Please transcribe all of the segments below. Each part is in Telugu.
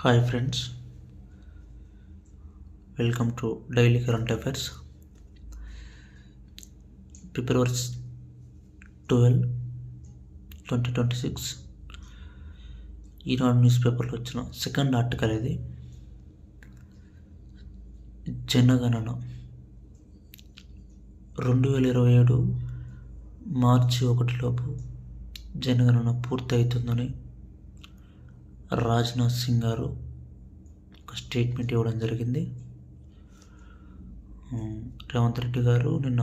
Hi friends, welcome to daily current affairs. February 12, 2026 Eenadu news పేపర్లో వచ్చిన సెకండ్ ఆర్టికల్ ఇది. జనగణన 2027 మార్చి 1లోపు జనగణన పూర్తి అవుతుందని రాజ్నాథ్ సింగ్ గారు ఒక స్టేట్మెంట్ ఇవ్వడం జరిగింది. రేవంత్ రెడ్డి గారు నిన్న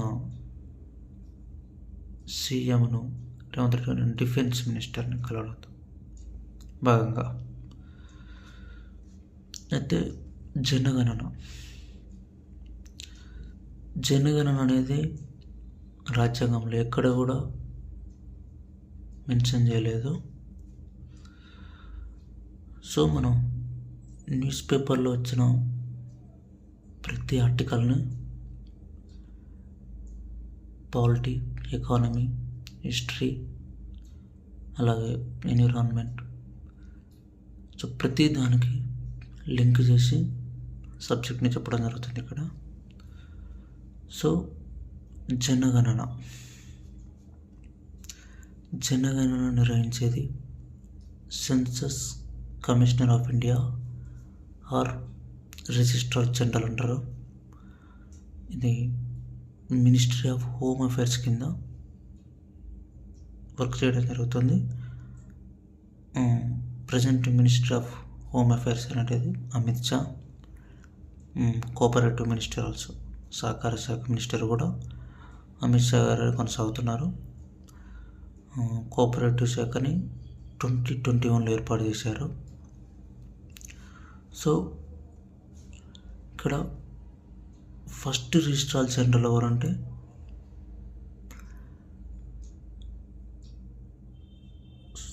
రేవంత్ రెడ్డి గారు డిఫెన్స్ మినిస్టర్ని కలవడంతో భాగంగా అయితే జనగణన అనేది రాజ్యాంగంలో ఎక్కడ కూడా మెన్షన్ చేయలేదు. సో మనం న్యూస్ పేపర్లో వచ్చిన ప్రతి ఆర్టికల్ని పాలిటీ, ఎకానమీ, హిస్టరీ, అలాగే ఎన్విరాన్మెంట్, సో ప్రతి దానికి లింక్ చేసి సబ్జెక్ట్ని చెప్పడం జరుగుతుంది ఇక్కడ. సో జనగణన నిర్వహించేది census commissioner of India or registrar general అంటారు. ఇది మినిస్ట్రీ ఆఫ్ హోమ్ అఫైర్స్ కింద వర్క్ చేయడం జరుగుతుంది. Present ministry of home affairs అనేది Amit Shah, cooperative minister also, సహకార శాఖ మినిస్టర్ కూడా అమిత్ షా గారు కొనసాగుతున్నారు. కోఆపరేటివ్ శాఖని 2021లో ఏర్పాటు చేశారు. సో ఇక్కడ ఫస్ట్ రిజిస్ట్రార్ జనరల్ ఎవరంటే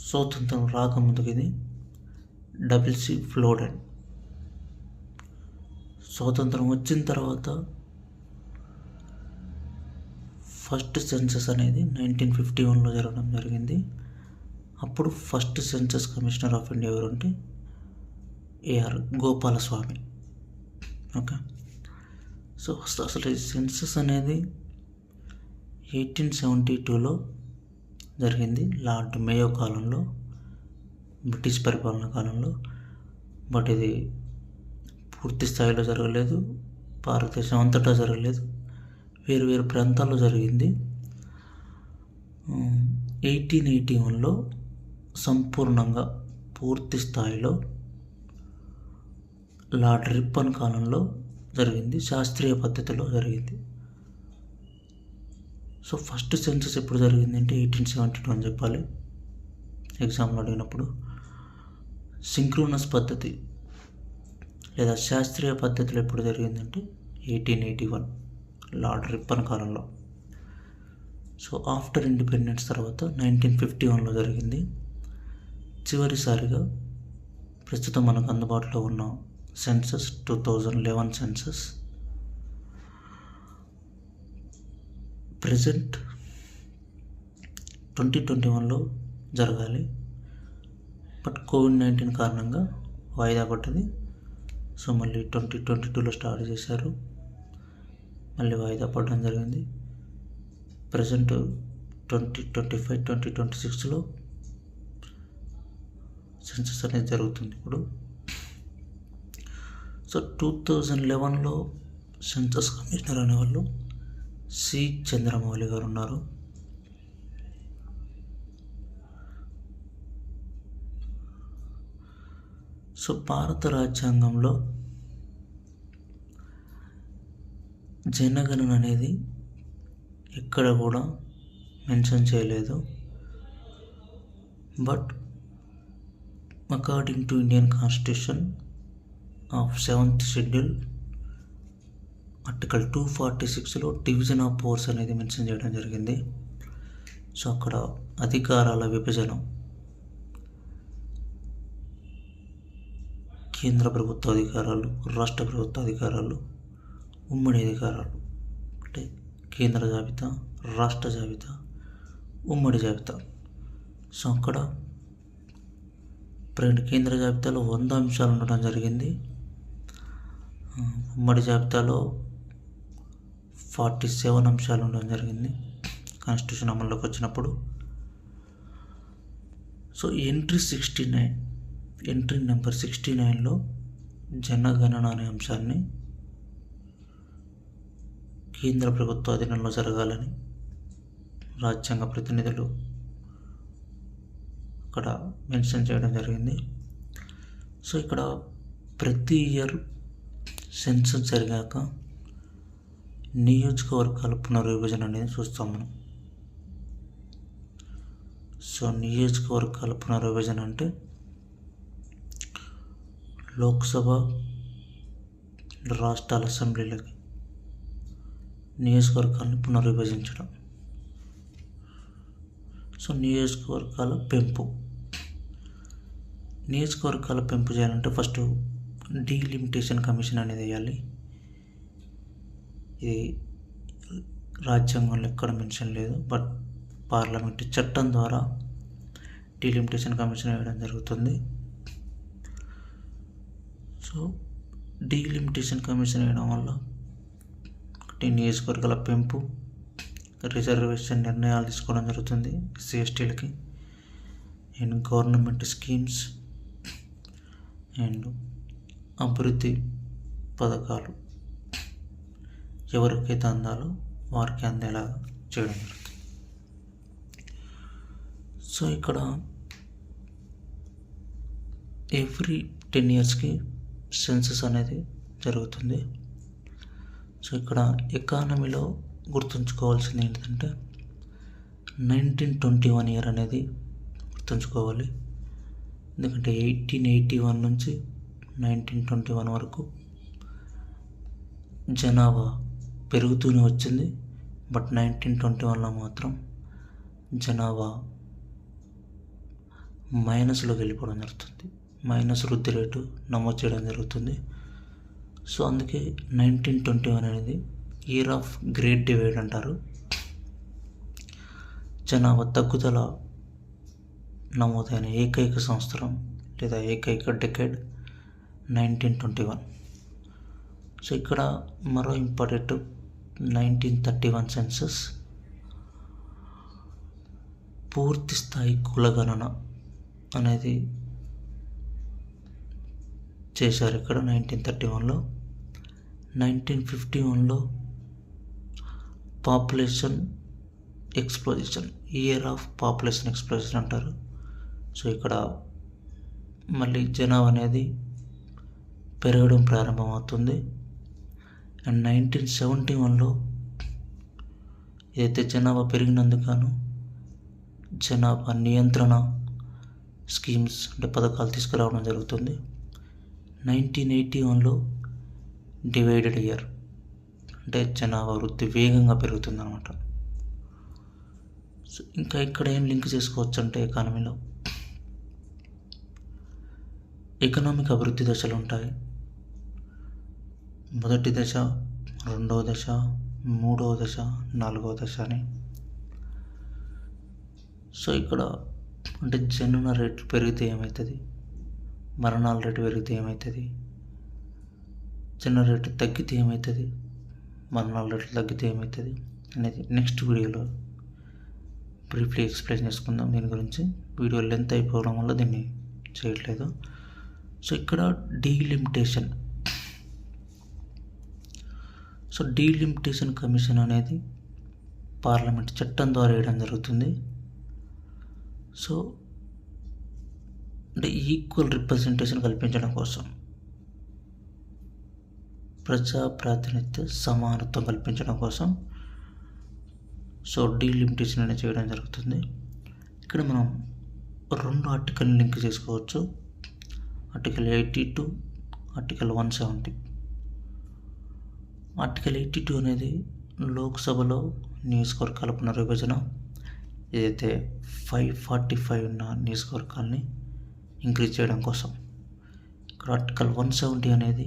స్వాతంత్రం రాకముందుకు ఇది డబ్ల్యూసి ఫ్లోడెన్. స్వాతంత్రం వచ్చిన తర్వాత ఫస్ట్ సెన్సస్ అనేది 1951లో జరగడం జరిగింది. అప్పుడు first census commissioner of India ఎవరంటే ఏఆర్ గోపాలస్వామి. ఓకే, సో అసలు ఈ సెన్సస్ అనేది 1872లో జరిగింది, లార్డ్ మేయో కాలంలో, బ్రిటిష్ పరిపాలన కాలంలో. బట్ ఇది పూర్తి స్థాయిలో జరగలేదు, భారతదేశం అంతటా జరగలేదు, వేరు వేరు ప్రాంతాల్లో జరిగింది. 1881లో సంపూర్ణంగా పూర్తి స్థాయిలో లార్డ్ రిప్పన్ కాలంలో జరిగింది, శాస్త్రీయ పద్ధతిలో జరిగింది. సో ఫస్ట్ సెన్సస్ ఎప్పుడు జరిగింది అంటే 1872 అని చెప్పాలి ఎగ్జామ్లో అడిగినప్పుడు. సింక్రోనస్ పద్ధతి లేదా శాస్త్రీయ పద్ధతిలో ఎప్పుడు జరిగిందంటే 1881 లార్డ్ రిప్పన్ కాలంలో. సో ఆఫ్టర్ ఇండిపెండెన్స్ తర్వాత 1951లో జరిగింది. చివరిసారిగా ప్రస్తుతం మనకు అందుబాటులో ఉన్న సెన్సస్ 2011 సెన్సస్. ప్రజెంట్ 2021లో జరగాలి, బట్ కోవిడ్-19 కారణంగా వాయిదా పడ్డది. సో మళ్ళీ 2022లో స్టార్ట్ చేశారు, మళ్ళీ వాయిదా పడడం జరిగింది. ప్రజెంట్ 2025, 2026లో సెన్సస్ అనేది జరుగుతుంది ఇప్పుడు. సో 2011లో సెన్సస్ కమిషనర్ అనేవాళ్ళు సి చంద్రమౌళి గారు ఉన్నారు. సో భారత రాజ్యాంగంలో జనగణన అనేది ఎక్కడ కూడా మెన్షన్ చేయలేదు. But according to Indian constitution of 7th schedule article 246లో డివిజన్ ఆఫ్ పవర్స్ అనేది మెన్షన్ చేయడం జరిగింది. సో అక్కడ అధికారాల విభజన, కేంద్ర ప్రభుత్వ అధికారాలు, రాష్ట్ర ప్రభుత్వ అధికారాలు, ఉమ్మడి అధికారాలు అంటే కేంద్ర జాబితా, రాష్ట్ర జాబితా, ఉమ్మడి జాబితా. సో అక్కడ కేంద్ర జాబితాలో 100 అంశాలు ఉండడం జరిగింది. ఉమ్మడి జాబితాలో 47 అంశాలు ఉండడం జరిగింది కాన్స్టిట్యూషన్ అమల్లోకి వచ్చినప్పుడు. సో ఎంట్రీ నెంబర్ 69లో జనగణన అనే అంశాన్ని కేంద్ర ప్రభుత్వ అధీనంలో జరగాలని రాజ్యాంగ ప్రతినిధులు అక్కడ మెన్షన్ చేయడం జరిగింది. సో ఇక్కడ ప్రతి ఇయర్ సెన్సస్ జరిగాక నియోజకవర్గాల పునర్విభజన అనేది చూస్తాం మనం. సో నియోజకవర్గాల పునర్విభజన అంటే లోక్సభ, రాష్ట్రాల అసెంబ్లీలకి నియోజకవర్గాలను పునర్విభజించడం. సో నియోజకవర్గాల పెంపు చేయాలంటే ఫస్ట్ డీలిమిటేషన్ కమిషన్ అనేది వేయాలి. ఇది రాజ్యాంగంలో ఎక్కడ మెన్షన్ లేదు, బట్ పార్లమెంట్ చట్టం ద్వారా డీలిమిటేషన్ కమిషన్ వేయడం జరుగుతుంది. సో డీలిమిటేషన్ కమిషన్ వేయడం వల్ల ఒకటి నియోజకవర్గాల పెంపు, రిజర్వేషన్ నిర్ణయాలు తీసుకోవడం జరుగుతుంది ఎస్సీ ఎస్టీలకి, అండ్ గవర్నమెంట్ స్కీమ్స్ అండ్ అభివృద్ధి పథకాలు ఎవరికైతే అందాలో వారికి అందేలాగా చేయడం జరుగుతుంది. సో ఇక్కడ ఎవ్రీ 10 yearsకి సెన్సస్ అనేది జరుగుతుంది. సో ఇక్కడ ఎకానమీలో గుర్తుంచుకోవాల్సింది ఏంటంటే 1921 ఇయర్ అనేది గుర్తుంచుకోవాలి. ఎందుకంటే 1881 నుంచి 1921 వరకు జనాభా పెరుగుతూనే వచ్చింది, బట్ 1921లో మాత్రం జనాభా మైనస్లోకి వెళ్ళిపోవడం జరుగుతుంది. మైనస్ వృద్ధి రేటు నమోదు చేయడం జరుగుతుంది. సో అందుకే 1921 అనేది ఇయర్ ఆఫ్ గ్రేట్ డివైడ్ అంటారు. జనాభా తగ్గుదల నమోదైన ఏకైక సంవత్సరం లేదా ఏకైక డెకేడ్ 1921. సో ఇక్కడ మరో ఇంపార్టెంట్ 1931 సెన్సస్ పూర్తి స్థాయి కులగణన అనేది చేశారు ఇక్కడ 1931లో. 1951లో population explosion, year of population explosion అంటారు. సో ఇక్కడ మళ్ళీ జనాభా అనేది పెరగడం ప్రారంభమవుతుంది. అండ్ 1971లో ఏదైతే జనాభా పెరిగినందుకు జనాభా నియంత్రణ స్కీమ్స్ అంటే పథకాలు తీసుకురావడం జరుగుతుంది. 1981లో డివైడెడ్ ఇయర్ అంటే జనాభా వృద్ధి వేగంగా పెరుగుతుంది అన్నమాట. సో ఇంకా ఇక్కడ ఏం లింక్ చేసుకోవచ్చు అంటే ఎకానమీలో ఎకనామిక్ అభివృద్ధి దశలు ఉంటాయి. మొదటి దశ, రెండవ దశ, మూడవ దశ, నాలుగవ దశ అని. సో ఇక్కడ అంటే జనన రేట్లు పెరిగితే ఏమవుతుంది, మరణాల రేటు పెరిగితే ఏమవుతుంది, జనన రేటు తగ్గితే ఏమవుతుంది, మరణాల రేట్లు తగ్గితే ఏమవుతుంది అనేది నెక్స్ట్ వీడియోలో బ్రీఫ్లీ ఎక్స్ప్లెయిన్ చేసుకుందాం. దీని గురించి వీడియో లెంత్ అయిపోవడం వల్ల దీన్ని చేయట్లేదు. సో ఇక్కడ డీలిమిటేషన్ కమిషన్ అనేది పార్లమెంట్ చట్టం ద్వారా వేయడం జరుగుతుంది. సో అంటే ఈక్వల్ రిప్రజెంటేషన్ కల్పించడం కోసం, ప్రజా ప్రాతినిధ్య సమానత్వం కల్పించడం కోసం సో డీలిమిటేషన్ అనేది చేయడం జరుగుతుంది. ఇక్కడ మనం 2 ఆర్టికల్ని లింక్ చేసుకోవచ్చు. Article 82, article 170. ఆర్టికల్ 82 అనేది లోక్సభలో నియోజకవర్గాల పునర్విభజన, ఏదైతే 545 ఉన్న నియోజకవర్గాల్ని ఇంక్రీజ్ చేయడం కోసం. ఇక్కడ ఆర్టికల్ 170 అనేది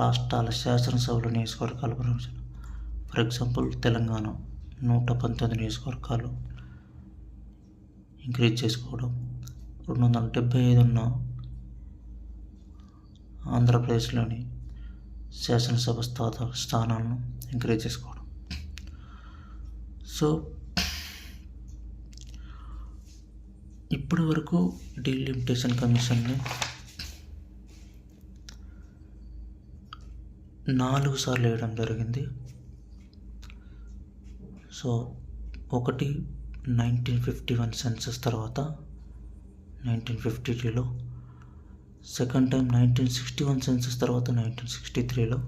రాష్ట్రాల శాసనసభలో నియోజకవర్గాల పునర్విభజన. ఫర్ ఎగ్జాంపుల్ తెలంగాణ 119 నియోజకవర్గాలు ఇంక్రీజ్ చేసుకోవడం, 275 ఉన్న ఆంధ్రప్రదేశ్లోని శాసనసభ స్థానాలను ఎంకరేజ్ చేసుకోవడం. సో ఇప్పటి వరకు డీలిమిటేషన్ కమిషన్ని 4 సార్లు వేయడం జరిగింది. సో ఒకటి 1951 సెన్సస్ తర్వాత 1952లో, సెకండ్ టైం 1961 సెన్సస్ తర్వాత 1963లో,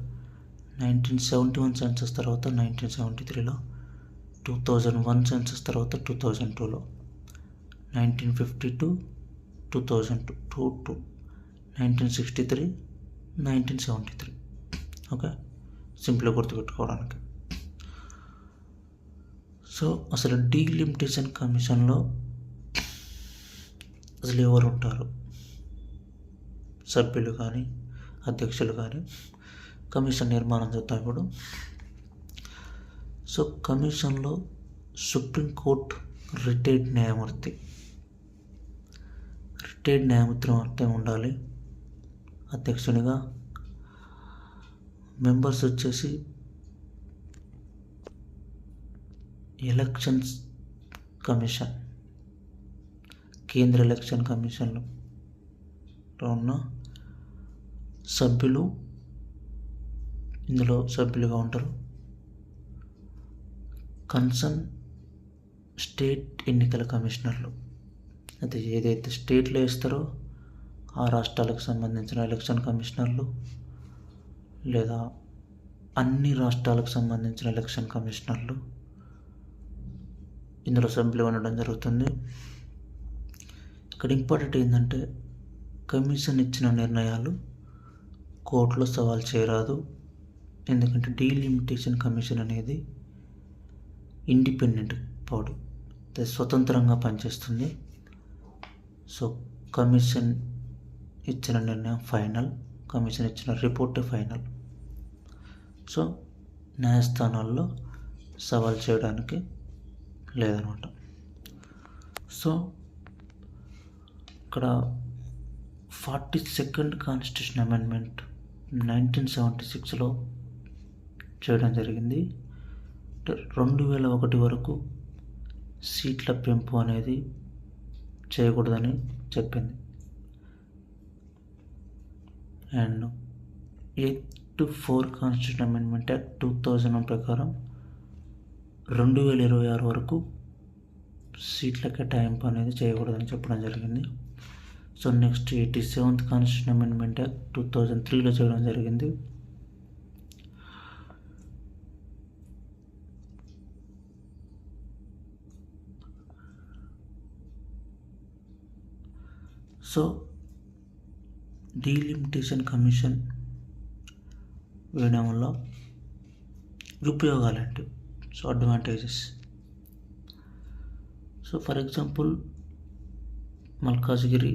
1971 సెన్సస్ తర్వాత 1973లో, 2001 సెన్సస్ తర్వాత 2002లో, 1952, 2002, 1963, 1973. ఓకే, సింపుల్గా గుర్తుపెట్టుకోవడానికి. సో అసలు డీలిమిటేషన్ కమిషన్లో అసలు ఎవరు ఉంటారు? సభ్యులు కానీ అధ్యక్షులు కానీ. కమిషన్ నిర్మాణం చూద్దాం ఇప్పుడు. సో కమిషన్లో సుప్రీంకోర్టు రిటైర్డ్ న్యాయమూర్తి మాత్రం ఉండాలి అధ్యక్షునిగా. మెంబర్స్ వచ్చేసి ఎలక్షన్స్ కమిషన్, కేంద్ర ఎలక్షన్ కమిషన్లో ఉన్న సభ్యులు ఇందులో సభ్యులుగా ఉంటారు. కన్సర్న్ స్టేట్ ఎన్నికల కమిషనర్లు, అది ఏదైతే స్టేట్లో వేస్తారో ఆ రాష్ట్రాలకు సంబంధించిన ఎలక్షన్ కమిషనర్లు, లేదా అన్ని రాష్ట్రాలకు సంబంధించిన ఎలక్షన్ కమిషనర్లు ఇందులో సభ్యులు ఉండడం జరుగుతుంది. ఇక్కడ ఇంపార్టెంట్ ఏంటంటే కమిషన్ ఇచ్చిన నిర్ణయాలు కోర్టులో సవాల్ చేయరాదు. ఎందుకంటే డీలిమిటేషన్ కమిషన్ అనేది ఇండిపెండెంట్ బాడీ, స్వతంత్రంగా పనిచేస్తుంది. సో కమిషన్ ఇచ్చిన నిర్ణయం ఫైనల్, కమిషన్ ఇచ్చిన రిపోర్టే ఫైనల్. సో న్యాయస్థానాల్లో సవాల్ చేయడానికి లేదనమాట. సో ఇక్కడ 42nd కాన్స్టిట్యూషన్ అమెండ్మెంట్ 1976లో చేయడం జరిగింది. 2001 వరకు సీట్ల పెంపు అనేది చేయకూడదని చెప్పింది. అండ్ 8-4 కాన్స్టిట్యూషన్ అమెండ్మెంట్ యాక్ట్ 2001 ప్రకారం 2026 వరకు సీట్ల కేటాయింపు అనేది చేయకూడదని చెప్పడం జరిగింది. So next 87th constitution amendment act 2003లో చేయడం జరిగింది. సో డీలిమిటేషన్ కమిషన్ వేయడం వల్ల ఉపయోగాలేంటి? So advantages. So for example Malkajgiri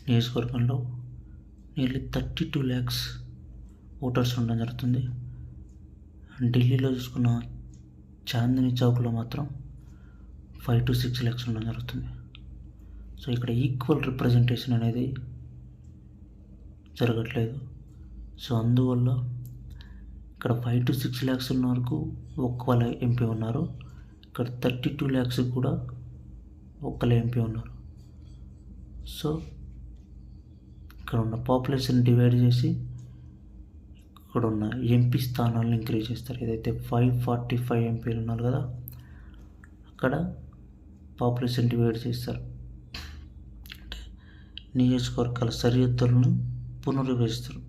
నియోజకవర్గంలో నియర్లీ 32 lakhs ఓటర్స్ ఉండడం జరుగుతుంది. ఢిల్లీలో చూసుకున్న చాందిని చౌక్లో మాత్రం 5-6 lakhs ఉండడం జరుగుతుంది. సో ఇక్కడ ఈక్వల్ రిప్రజెంటేషన్ అనేది జరగట్లేదు. సో అందువల్ల ఇక్కడ 5-6 lakhs ఉన్న వరకు ఒక్కళ్ళ ఎంపీ ఉన్నారు, ఇక్కడ 32 lakhs కూడా ఒక్కళ్ళ ఎంపీ ఉన్నారు. సో ఇక్కడ ఉన్న పాపులేషన్ డివైడ్ చేసి ఇక్కడ ఉన్న ఎంపీ స్థానాలను ఇంక్రీజ్ చేస్తారు. ఏదైతే 545 ఎంపీలు ఉన్నారు కదా, అక్కడ పాపులేషన్ డివైడ్ చేస్తారు. అంటే నియోజకవర్గాల సరిహద్దులను పునర్విభజిస్తారు.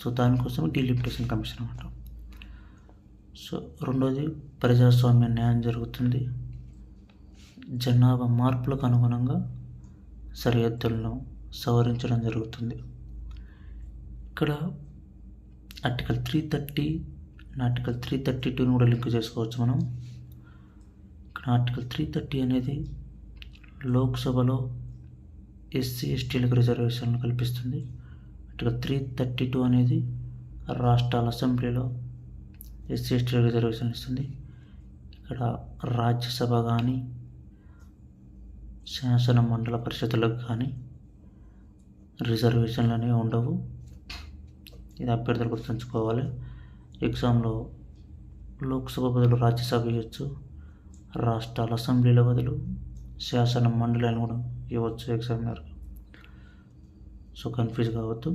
సో దానికోసం డీలిమిటేషన్ కమిషన్ అన్నమాట. సో రెండోది ప్రజాస్వామ్య న్యాయం జరుగుతుంది. జనాభా మార్పులకు అనుగుణంగా సరిహద్దులను సవరించడం జరుగుతుంది. ఇక్కడ ఆర్టికల్ 330 ఆర్టికల్ 332 కూడా లింక్ చేసుకోవచ్చు మనం. ఇక్కడ ఆర్టికల్ 330 అనేది లోక్సభలో SC/STలకు రిజర్వేషన్లు కల్పిస్తుంది. ఆర్టికల్ 332 అనేది రాష్ట్రాల అసెంబ్లీలో SC/STలకు రిజర్వేషన్ ఇస్తుంది. ఇక్కడ రాజ్యసభ కానీ శాసన మండల పరిషత్తులకు కానీ రిజర్వేషన్లు అనేవి ఉండవు. ఇది అభ్యర్థులు గుర్తుంచుకోవాలి. ఎగ్జామ్లో లోక్సభ బదులు రాజ్యసభ ఇవ్వచ్చు, రాష్ట్రాల అసెంబ్లీల బదులు శాసన మండలిని కూడా ఇవ్వచ్చు ఎగ్జామినర్. సో కన్ఫ్యూజ్ కావద్దు.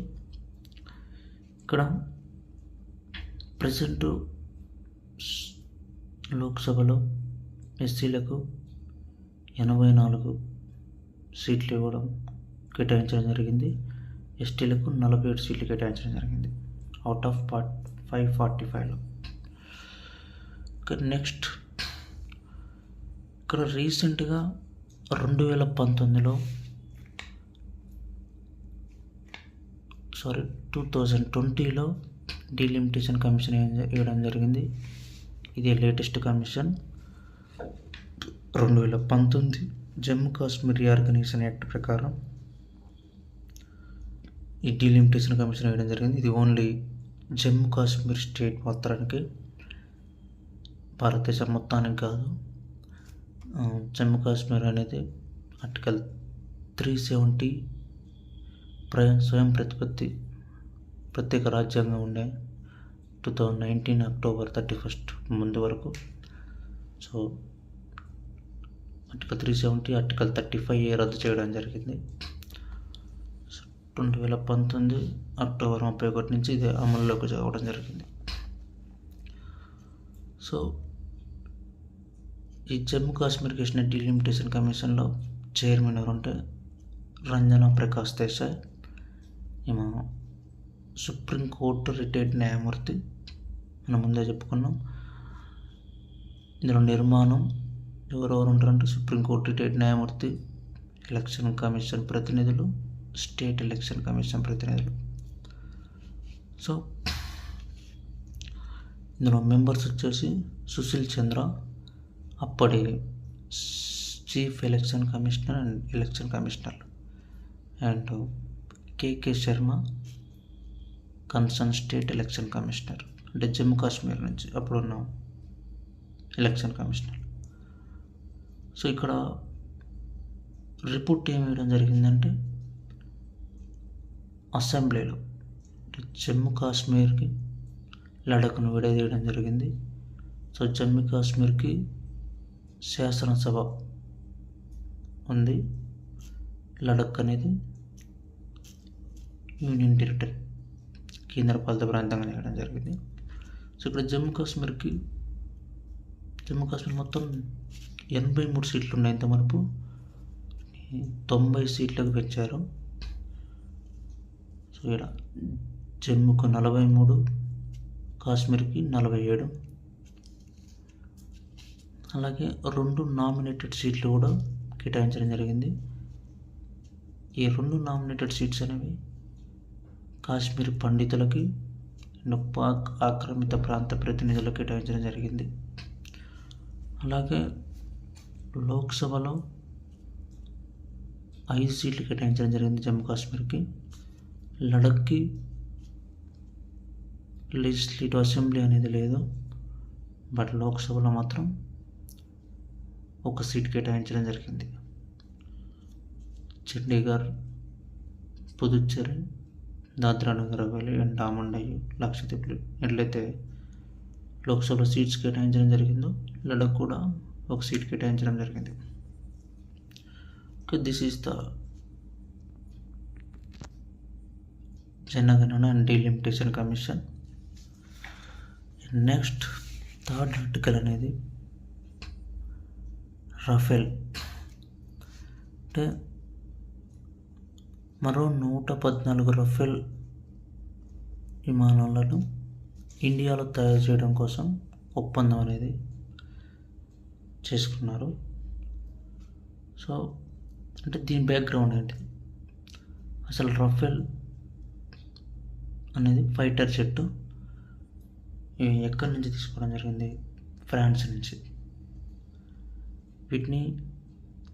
ఇక్కడ ప్రజెంట్ లోక్సభలో ఎస్సీలకు 84 సీట్లు ఇవ్వడం కేటాయించడం జరిగింది. ఎస్టీలకు 47 సీట్లు కేటాయించడం జరిగింది అవుట్ ఆఫ్ 545లో. నెక్స్ట్ ఇక్కడ రీసెంట్గా 2020లో డీలిమిటేషన్ కమిషన్ వేయడం జరిగింది. ఇది latest commission. 2019 Jammu Kashmir reorganisation act ప్రకారం ఈ డీలిమిటేషన్ కమిషన్ వేయడం జరిగింది. ఇది ఓన్లీ జమ్మూ కాశ్మీర్ స్టేట్ మొత్తానికి, భారతదేశం మొత్తానికి కాదు. జమ్మూ కాశ్మీర్ అనేది ఆర్టికల్ 370 స్వయం ప్రతిపత్తి ప్రత్యేక రాజ్యాంగం ఉండే 2019 అక్టోబర్ 31 ముందు వరకు. సో ఆర్టికల్ 370, ఆర్టికల్ 35A రద్దు చేయడం జరిగింది. 2019 అక్టోబర్ 31 నుంచి ఇది అమల్లోకి రావడం జరిగింది. సో ఈ జమ్మూ కాశ్మీర్కి ఇచ్చిన డీలిమిటేషన్ కమిషన్లో చైర్మన్ ఎవరంటే రంజనా ప్రకాష్ దేశాయ్. ఈమె సుప్రీంకోర్టు రిటైర్డ్ న్యాయమూర్తి. మనం ముందే చెప్పుకున్నాం. ఇందులో నిర్మాణం ఎవరెవరు ఉంటారంటే సుప్రీంకోర్టు రిటైర్డ్ న్యాయమూర్తి, ఎలక్షన్ కమిషన్ ప్రతినిధులు, స్టేట్ ఎలక్షన్ కమిషన్ ప్రతినిధులు. సో ఇందులో మెంబర్స్ వచ్చేసి సుశీల్ చంద్ర, అప్పటి chief election commissioner and election commissioner, and KK Sharma, concern state election commissioner, అంటే జమ్మూ కాశ్మీర్ నుంచి అప్పుడున్న ఎలక్షన్ కమిషనర్. సో ఇక్కడ రిపోర్ట్ ఏమి వేయడం జరిగిందంటే అసెంబ్లీలో జమ్మూ కాశ్మీర్కి లడఖ్ను విడదీయడం జరిగింది. సో జమ్మూ కాశ్మీర్కి శాసనసభ ఉంది, లడఖ్ అనేది యూనియన్ టెరిటరీ, కేంద్రపాలిత ప్రాంతంగా చేయడం జరిగింది. సో ఇక్కడ జమ్మూ కాశ్మీర్ మొత్తం 83 సీట్లు ఉన్నాయి. ఇంత మనకు 90 సీట్లకు పెంచారు. సో ఇక్కడ జమ్మూకు 43, కాశ్మీర్కి 47. అలాగే 2 నామినేటెడ్ సీట్లు కూడా కేటాయించడం జరిగింది. ఈ 2 నామినేటెడ్ సీట్స్ అనేవి కాశ్మీర్ పండితులకి, పాక్ ఆక్రమిత ప్రాంత ప్రతినిధులకు కేటాయించడం జరిగింది. అలాగే లోక్సభలో 5 సీట్లు కేటాయించడం జరిగింది జమ్మూ కాశ్మీర్కి. లడఖ్కి లెజిస్లేటివ్ అసెంబ్లీ అనేది లేదు, బట్ లోక్సభలో మాత్రం 1 సీట్ కేటాయించడం జరిగింది. చండీగఢ్, పుదుచ్చేరి, దాద్రా నగర్ హవేలీ అండ్ డామన్ డయ్యు, లక్షద్వీప్లు ఎట్లయితే లోక్సభలో సీట్స్ కేటాయించడం జరిగిందో లడఖ్ కూడా 1 సీట్ కేటాయించడం జరిగింది. దిస్ ఈస్ ద జనగణన and delimitation commission. Next 3rd article అనేది రఫేల్. అంటే మరో 114 రఫేల్ విమానాలను ఇండియాలో తయారు చేయడం కోసం ఒప్పందం అనేది చేసుకున్నారు. సో అంటే దీని బ్యాక్గ్రౌండ్ ఏంటి, అసలు రఫేల్ అనేది ఫైటర్ జెట్ ఎక్కడి నుంచి తీసుకోవడం జరిగింది, ఫ్రాన్స్ నుంచి. వీటిని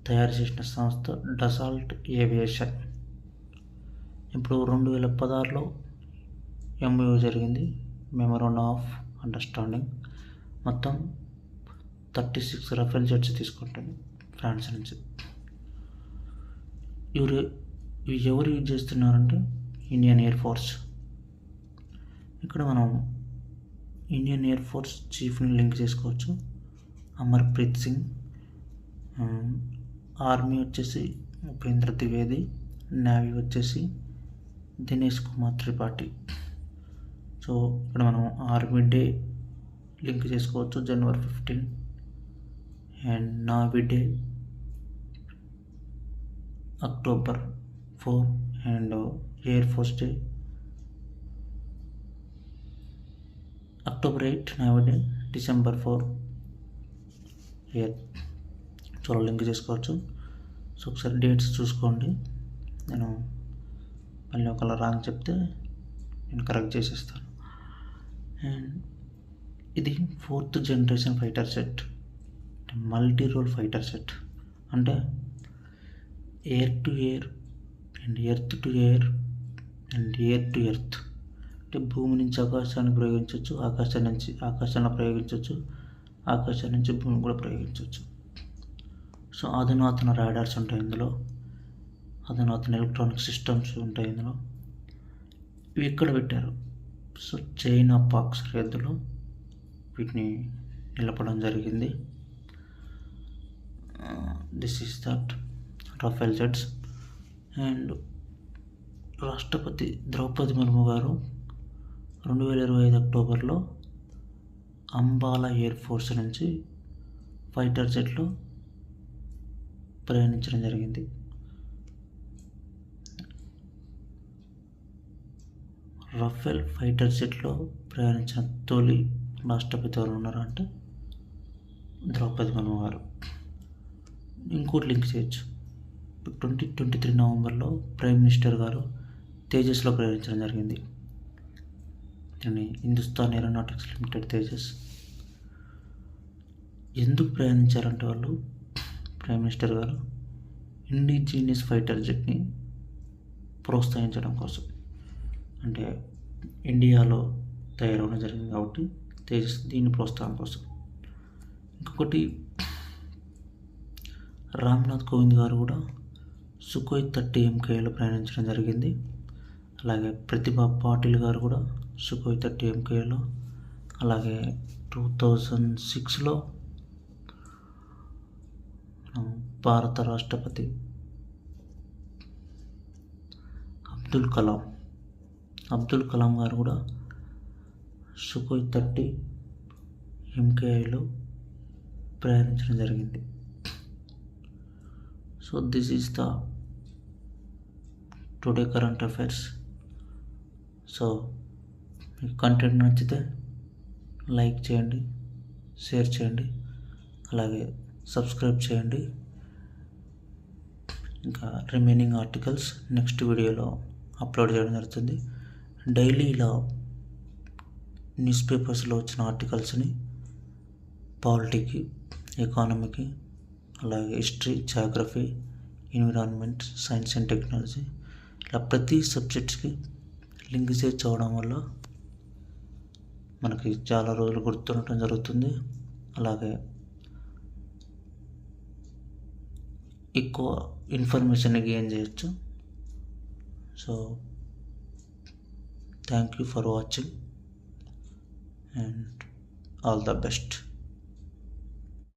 తయారు చేసిన సంస్థ డసాల్ట్ ఏవియేషన్. ఇప్పుడు 2016లో MOU జరిగింది, మెమోరాండం ఆఫ్ అండర్స్టాండింగ్. మొత్తం 36 రఫేల్ జెట్స్ తీసుకుంటుంది ఫ్రాన్స్ నుంచి. ఇవి ఎవరు యూజ్ చేస్తున్నారంటే ఇండియన్ ఎయిర్ ఫోర్స్. ఇక్కడ మనం ఇండియన్ ఎయిర్ ఫోర్స్ చీఫ్ని లింక్ చేసుకోవచ్చు, అమర్ప్రీత్ సింగ్. ఆర్మీ వచ్చేసి ఉపేంద్ర ద్వివేది, నేవీ వచ్చేసి దినేష్ కుమార్ త్రిపాఠి. సో ఇక్కడ మనం ఆర్మీ డే లింక్ చేసుకోవచ్చు, January 15, and navy day October 4, and air force day October 8, navy day December 4 air. So link చేసుకోవచ్చు. సో ఒకసారి డేట్స్ చూసుకోండి. నేను మళ్ళీ ఒకలా రాంగ్ చెప్తే నేను కరెక్ట్ చేసేస్తాను. అండ్ ఇది 4th generation fighter set, multi role fighter set. అంటే air to air and earth to air and air to earth. అంటే భూమి నుంచి ఆకాశానికి ప్రయోగించవచ్చు, ఆకాశంలో ప్రయోగించవచ్చు, ఆకాశం నుంచి భూమి కూడా ప్రయోగించవచ్చు. సో అధునాతన రాడార్స్ ఉంటాయి ఇందులో, అధునాతన ఎలక్ట్రానిక్ సిస్టమ్స్ ఉంటాయి ఇందులో. ఇవి ఎక్కడ పెట్టారు? సో చైనా పాక్ సరిహద్దులో వీటిని నిలపడం జరిగింది. This is that Rafale jets. And రాష్ట్రపతి ద్రౌపది ముర్ము గారు 2025 అక్టోబర్లో అంబాలా ఎయిర్ ఫోర్స్ నుంచి ఫైటర్ జెట్లో ప్రయాణించడం జరిగింది. రఫేల్ ఫైటర్ జెట్లో ప్రయాణించిన తొలి రాష్ట్రపతి ఎవరు ఉన్నారు అంటే ద్రౌపది ముర్ము గారు. ఇంకోటి లింక్ చేయొచ్చు. 2023 నవంబర్లో ప్రైమ్ మినిస్టర్ గారు తేజస్లో ప్రయాణించడం జరిగింది. దీన్ని హిందుస్థాన్ ఏరోనాటిక్స్ లిమిటెడ్ తేజస్. ఎందుకు ప్రయాణించారంటే వాళ్ళు ప్రైమ్ మినిస్టర్ గారు ఇండిజీనియస్ ఫైటర్ జెట్ని ప్రోత్సహించడం కోసం. అంటే ఇండియాలో తయారవడం జరిగింది కాబట్టి తేజస్ దీని ప్రోత్సాహం కోసం. ఇంకొకటి రామ్నాథ్ కోవింద్ గారు కూడా సుఖోయ్ 30 MKలో ప్రయాణించడం జరిగింది. అలాగే ప్రతిభా పాటిల్ గారు కూడా సుఖోయ్ 30 MKలో. అలాగే 2006లో భారత రాష్ట్రపతి అబ్దుల్ కలాం గారు కూడా సుఖోయ్ 30 MKలో ప్రయాణించడం జరిగింది. So this is the today current affairs. So మీకు కంటెంట్ నచ్చితే లైక్ చేయండి, షేర్ చేయండి, అలాగే సబ్స్క్రైబ్ చేయండి. ఇంకా రిమైనింగ్ ఆర్టికల్స్ నెక్స్ట్ వీడియోలో అప్లోడ్ చేయడం జరుగుతుంది. డైలీ ఇలా న్యూస్ పేపర్స్లో వచ్చిన ఆర్టికల్స్ని పాలిటీకి, ఎకానమీకి, అలాగే history, geography, environment, science and technology, ఇలా ప్రతి సబ్జెక్ట్స్కి లింక్ చేసి చదవడం వల్ల మనకి చాలా రోజులు గుర్తుండటం జరుగుతుంది. అలాగే ఎక్కువ ఇన్ఫర్మేషన్ గెయిన్ చేయొచ్చు. So thank you for watching and all the best.